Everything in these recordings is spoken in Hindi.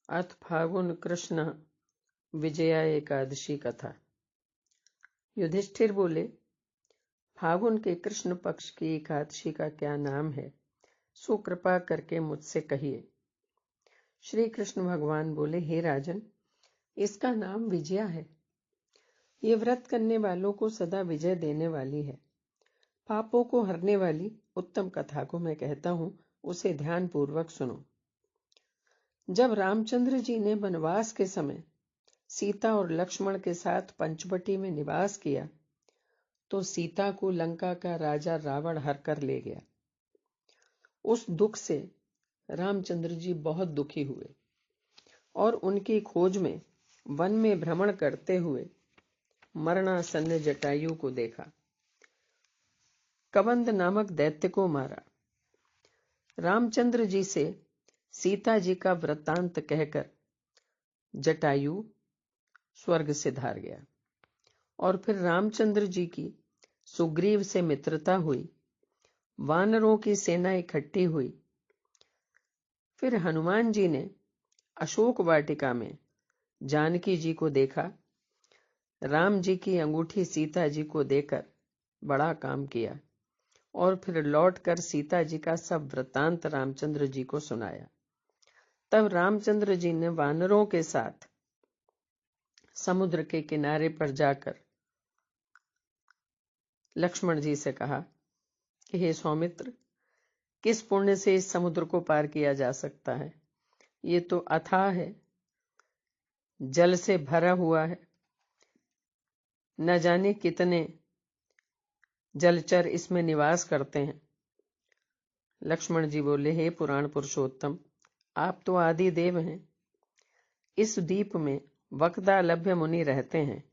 अथ फागुन कृष्ण विजया एकादशी कथा। युधिष्ठिर बोले, फागुन के कृष्ण पक्ष की एकादशी का क्या नाम है, सो कृपा करके मुझसे कहिए। श्री कृष्ण भगवान बोले, हे राजन, इसका नाम विजया है। ये व्रत करने वालों को सदा विजय देने वाली है। पापों को हरने वाली उत्तम कथा को मैं कहता हूं, उसे ध्यान पूर्वक सुनो। जब रामचंद्र जी ने वनवास के समय सीता और लक्ष्मण के साथ पंचवटी में निवास किया, तो सीता को लंका का राजा रावण हर कर ले गया। उस दुख से रामचंद्र जी बहुत दुखी हुए और उनकी खोज में वन में भ्रमण करते हुए मरणासन्न जटायु को देखा। कबंध नामक दैत्य को मारा। रामचंद्र जी से सीता जी का वृत्तांत कहकर जटायु स्वर्ग से धार गया। और फिर रामचंद्र जी की सुग्रीव से मित्रता हुई, वानरों की सेना इकट्ठी हुई। फिर हनुमान जी ने अशोक वाटिका में जानकी जी को देखा। राम जी की अंगूठी सीता जी को देकर बड़ा काम किया और फिर लौटकर सीता जी का सब वृत्तांत रामचंद्र जी को सुनाया। तब रामचंद्र जी ने वानरों के साथ समुद्र के किनारे पर जाकर लक्ष्मण जी से कहा कि हे सौमित्र, किस पुण्य से इस समुद्र को पार किया जा सकता है? ये तो अथाह है, जल से भरा हुआ है। न जाने कितने जलचर इसमें निवास करते हैं। लक्ष्मण जी बोले, हे पुराण पुरुषोत्तम, आप तो आदि देव हैं। इस द्वीप में वक्दालभ्य मुनि रहते हैं।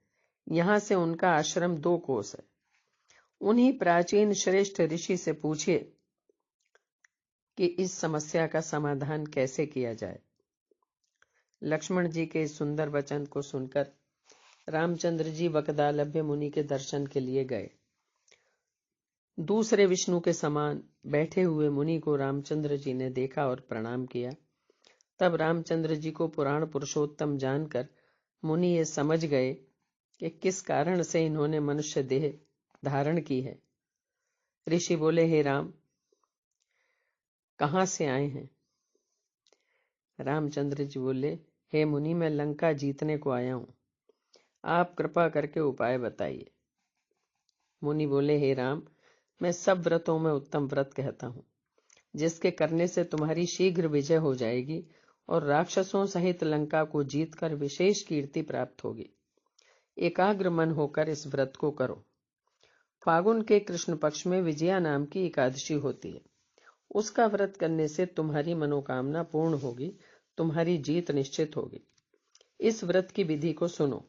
यहां से उनका आश्रम 2 कोस है। उन्हीं प्राचीन श्रेष्ठ ऋषि से पूछिए कि इस समस्या का समाधान कैसे किया जाए। लक्ष्मण जी के इस सुंदर वचन को सुनकर रामचंद्र जी वक्दालभ्य मुनि के दर्शन के लिए गए। दूसरे विष्णु के समान बैठे हुए मुनि को रामचंद्र जी ने देखा और प्रणाम किया। तब रामचंद्र जी को पुराण पुरुषोत्तम जानकर मुनि ये समझ गए कि किस कारण से इन्होंने मनुष्य देह धारण की है। ऋषि बोले, हे राम, कहां से आए हैं? रामचंद्र जी बोले, हे मुनि, मैं लंका जीतने को आया हूं। आप कृपा करके उपाय बताइए। मुनि बोले, हे राम, मैं सब व्रतों में उत्तम व्रत कहता हूं, जिसके करने से तुम्हारी शीघ्र विजय हो जाएगी और राक्षसों सहित लंका को जीतकर विशेष कीर्ति प्राप्त होगी। एकाग्र मन होकर इस व्रत को करो। फागुन के कृष्ण पक्ष में विजया नाम की एकादशी होती है। उसका व्रत करने से तुम्हारी मनोकामना पूर्ण होगी, तुम्हारी जीत निश्चित होगी। इस व्रत की विधि को सुनो।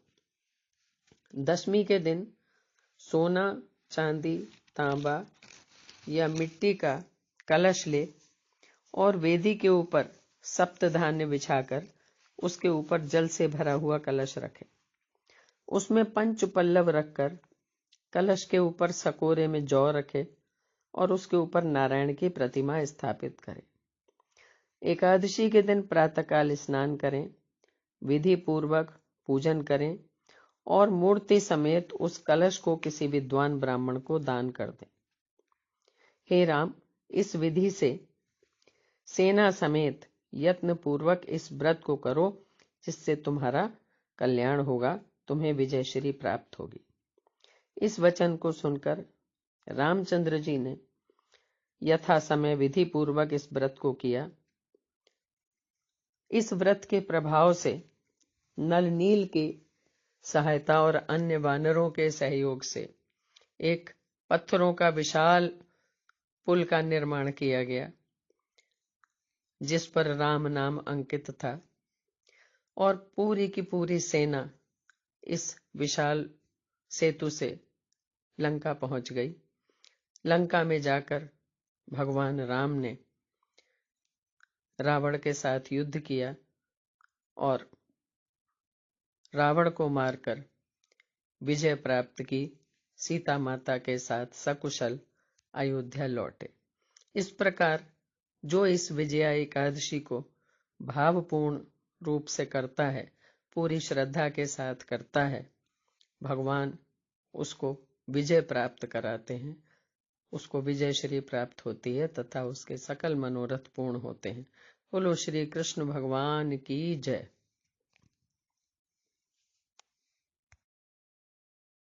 दशमी के दिन सोना, चांदी, तांबा या मिट्टी का कलश ले और वेदी के ऊपर सप्तधान्य बिछाकर उसके ऊपर जल से भरा हुआ कलश रखे। उसमें पंच पल्लव रखकर कलश के ऊपर सकोरे में जौ रखे और उसके ऊपर नारायण की प्रतिमा स्थापित करें। एकादशी के दिन प्रातःकाल स्नान करें, विधि पूर्वक पूजन करें और मूर्ति समेत उस कलश को किसी विद्वान ब्राह्मण को दान कर दें। हे राम, इस विधि से सेना समेत यत्न पूर्वक इस व्रत को करो, जिससे तुम्हारा कल्याण होगा, तुम्हें विजय श्री प्राप्त होगी। इस वचन को सुनकर रामचंद्र जी ने यथा समय विधि पूर्वक इस व्रत को किया। इस व्रत के प्रभाव से नल नील की सहायता और अन्य वानरों के सहयोग से एक पत्थरों का विशाल पुल का निर्माण किया गया, जिस पर राम नाम अंकित था, और पूरी की पूरी सेना इस विशाल सेतु से लंका पहुंच गई। लंका में जाकर भगवान राम ने रावण के साथ युद्ध किया और रावण को मारकर विजय प्राप्त की। सीता माता के साथ सकुशल अयोध्या लौटे। इस प्रकार जो इस विजया एकादशी को भावपूर्ण रूप से करता है, पूरी श्रद्धा के साथ करता है, भगवान उसको विजय प्राप्त कराते हैं, उसको विजय श्री प्राप्त होती है तथा उसके सकल मनोरथ पूर्ण होते हैं। बोलो श्री कृष्ण भगवान की जय।